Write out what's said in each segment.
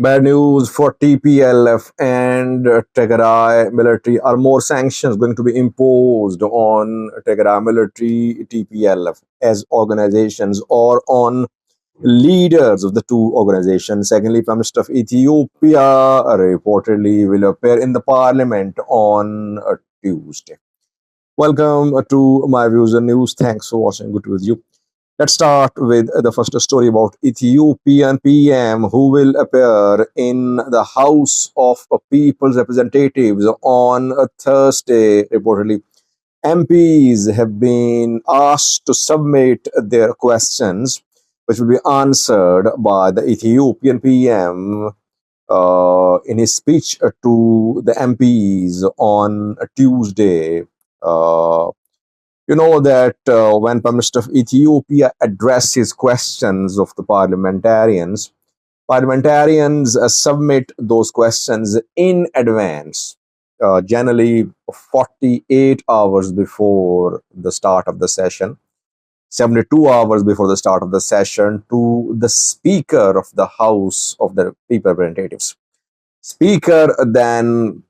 Bad news for TPLF and Tigray military. Are more sanctions going to be imposed on Tigray military, TPLF as organizations, or on leaders of the two organizations? Secondly, Prime Minister of Ethiopia reportedly will appear in the parliament on Tuesday. Welcome to my views and news. Thanks for watching. Good to be with you. Let's start with the first story about Ethiopian PM who will appear in the House of People's Representatives on a Thursday. Reportedly, MPs have been asked to submit their questions, which will be answered by the Ethiopian PM in his speech to the MPs on Tuesday. Uh, you know that when Prime Minister of Ethiopia addresses questions of the parliamentarians submit those questions in advance, generally 48 hours before the start of the session, 72 hours before the start of the session, to the Speaker of the House of the People Representatives. Speaker then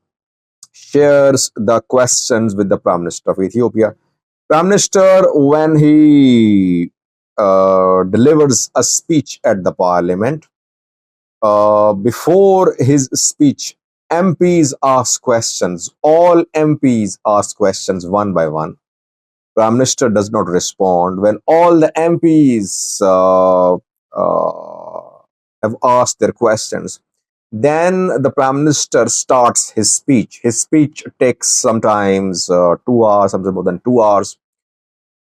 shares the questions with the Prime Minister of Ethiopia. Prime Minister, when he delivers a speech at the parliament, before his speech, MPs ask questions. All MPs ask questions one by one. Prime Minister does not respond. When all the MPs have asked their questions, then the Prime Minister starts his speech. His speech takes sometimes 2 hours, sometimes more than 2 hours.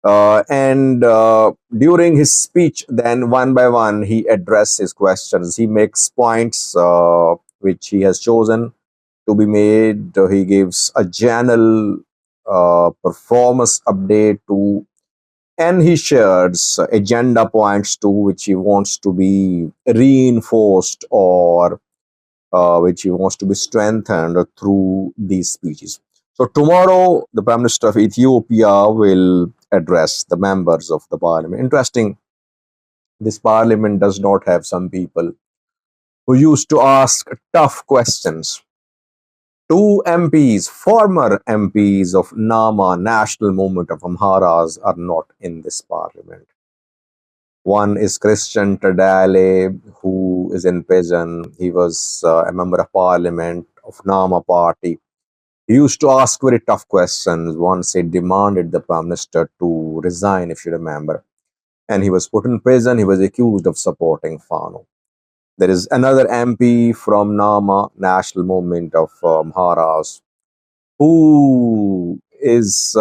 And during his speech, then one by one, he addresses questions. He makes points which he has chosen to be made. He gives a general performance update to, and he shares agenda points too, which he wants to be reinforced or which he wants to be strengthened through these speeches. So tomorrow, the Prime Minister of Ethiopia will address the members of the parliament. Interesting, this parliament does not have some people who used to ask tough questions. Two MPs, former MPs of Nama, National Movement of Amharas, are not in this parliament. One is Christian Tadale, who is in prison. He was a member of parliament of Nama party. He used to ask very tough questions. Once he demanded the Prime Minister to resign, if you remember. And he was put in prison. He was accused of supporting Fano. There is another MP from Nama, National Movement of Amharas, who is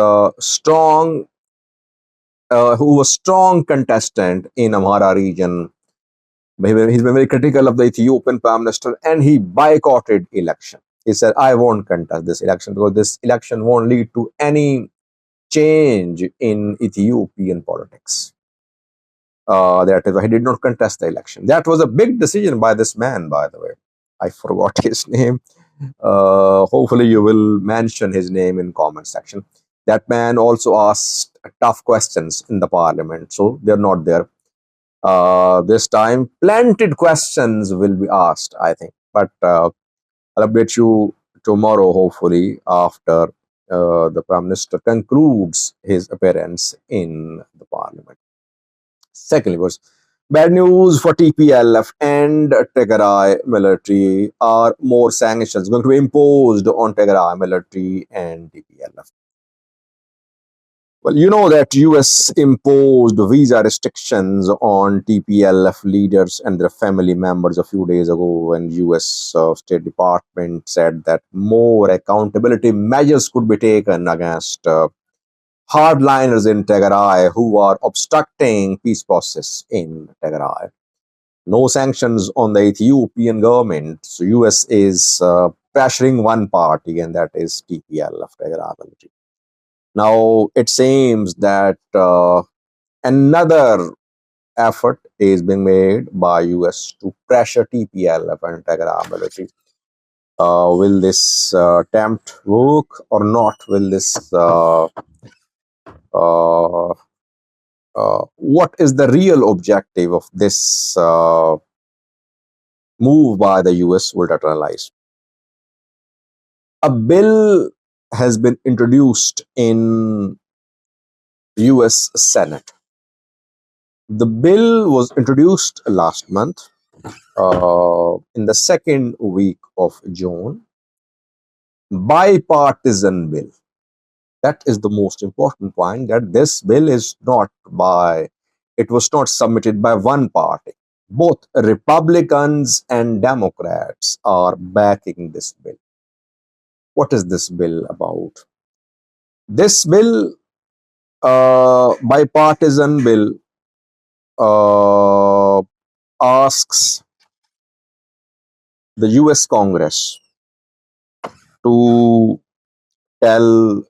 who was strong contestant in Amhara region. He's been very critical of the Ethiopian Prime Minister, and he boycotted election. He said, I won't contest this election because this election won't lead to any change in Ethiopian politics. That is why he did not contest the election. That was a big decision by this man, by the way. I forgot his name. Hopefully you will mention his name in comment section. That man also asked tough questions in the parliament, so they're not there. This time, planted questions will be asked, I think. But I'll update you tomorrow, hopefully, after the Prime Minister concludes his appearance in the parliament. Secondly, was bad news for TPLF and Tigray military. Are more sanctions going to be imposed on Tigray military and TPLF? Well, you know that US imposed visa restrictions on TPLF leaders and their family members a few days ago when US State Department said that more accountability measures could be taken against hardliners in Tigray who are obstructing peace process in Tigray. No sanctions on the Ethiopian government. So US is pressuring one party, and that is TPLF, Tigray military. Now, it seems that another effort is being made by US to pressure TPLF and Tigray military. Will this attempt work or not? Will this what is the real objective of this move by the US ultraliberalize. A bill has been introduced in US Senate. The bill was introduced last month in the second week of June. Bipartisan bill. That is the most important point, that this bill is not by, it was not submitted by one party. Both Republicans and Democrats are backing this bill. What is this bill about? This bill, bipartisan bill, asks the US Congress to tell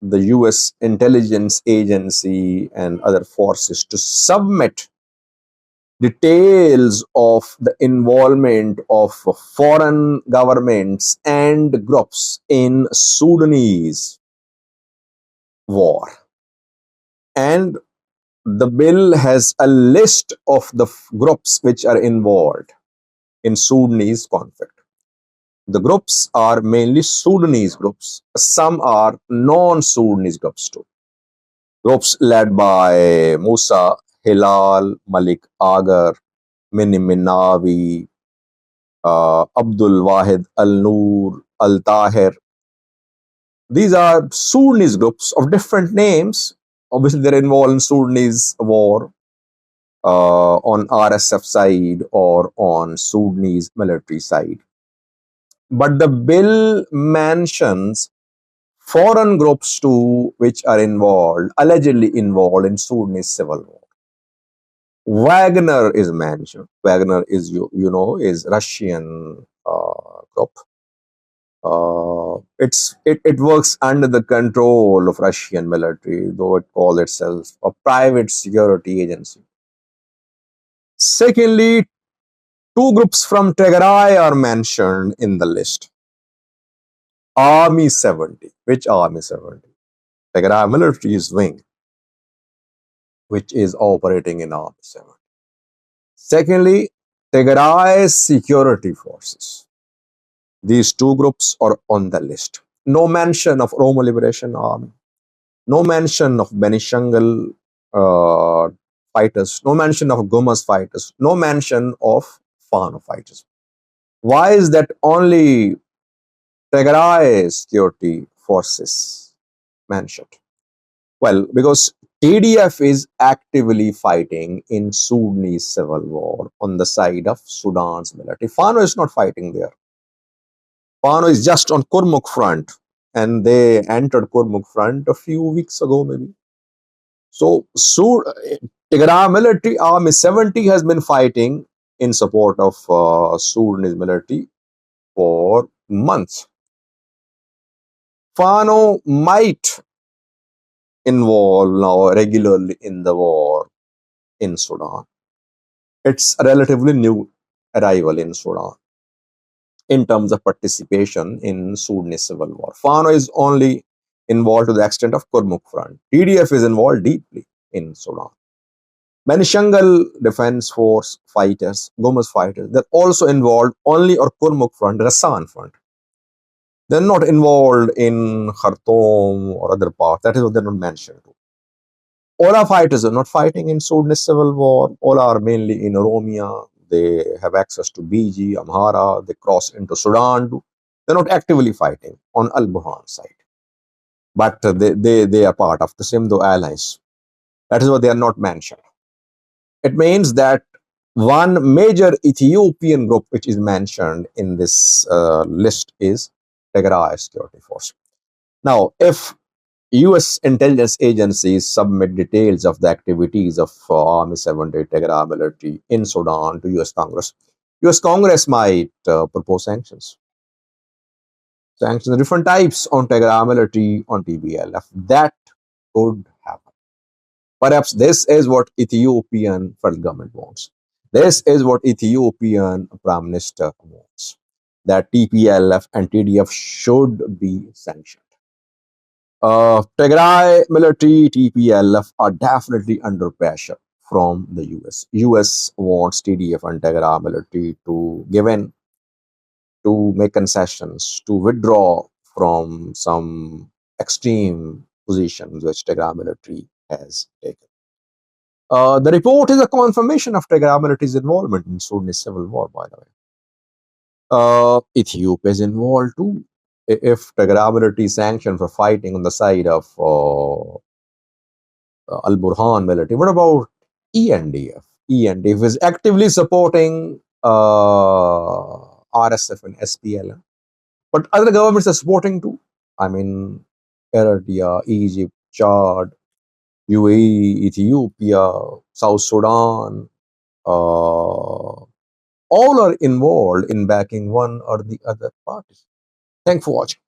the US intelligence agency and other forces to submit details of the involvement of foreign governments and groups in Sudanese war. And the bill has a list of the groups which are involved in Sudanese conflict. The groups are mainly Sudanese groups. Some are non-Sudanese groups too. Groups led by Musa, Hilal, Malik Agar, Mini Minawi, Abdul Wahid Al-Nur, Al-Tahir. These are Sudanese groups of different names. Obviously, they're involved in Sudanese war on RSF side or on Sudanese military side. But the bill mentions foreign groups too, which are involved, allegedly involved in Sudanese civil war. Wagner is mentioned. Wagner is, you know, is Russian group. It works under the control of Russian military, though it calls itself a private security agency. Secondly, two groups from Tigray are mentioned in the list. Army 70. Which Army 70? Tigray military's wing, which is operating in Army 70. Secondly, Tigray security forces. These two groups are on the list. No mention of Oromo Liberation Army. No mention of Benishangul fighters. No mention of Gomas fighters. No mention of Fano fighters. Why is that only Tigray security forces mentioned? Well, because TDF is actively fighting in Sudanese civil war on the side of Sudan's military. Fano is not fighting there. Fano is just on Kurmuk front, and they entered Kurmuk front a few weeks ago, maybe. So, Tigray military Army 70 has been fighting in support of Sudanese military for months. Fano might involve now regularly in the war in Sudan. It's a relatively new arrival in Sudan in terms of participation in Sudanese civil war. Fano is only involved to the extent of Kurmuk front. TDF is involved deeply in Sudan. Benishangul Defense Force fighters, Gomas fighters, they're also involved only on Kurmuk front, Rassan front. They're not involved in Khartoum or other parts. That is what they're not mentioned. All our fighters are not fighting in Sudanese civil war. All are mainly in Oromia. They have access to BG, Amhara. They cross into Sudan. They're not actively fighting on Al-Burhan side. But they are part of the Simdo allies. That is what they are not mentioned. It means that one major Ethiopian group which is mentioned in this list is Tigray Security Force. Now, if US intelligence agencies submit details of the activities of Army 70 Tigray military in Sudan to US Congress might propose sanctions. Sanctions of different types on Tigray military, on TPLF. That could happen. Perhaps this is what Ethiopian federal government wants. This is what Ethiopian Prime Minister wants. That TPLF and TDF should be sanctioned. Tigray military, TPLF are definitely under pressure from the US. US wants TDF and Tigray military to give in, to make concessions, to withdraw from some extreme positions which Tigray military has taken. The report is a confirmation of Tigray military's involvement in Sudanese civil war, by the way. Ethiopia is involved too. If Tigray military is sanctioned for fighting on the side of Al Burhan military, what about ENDF? ENDF is actively supporting RSF and SPLM. But other governments are supporting too. I mean, Eritrea, Egypt, Chad, UAE, Ethiopia, South Sudan, all are involved in backing one or the other party. Thanks for watching.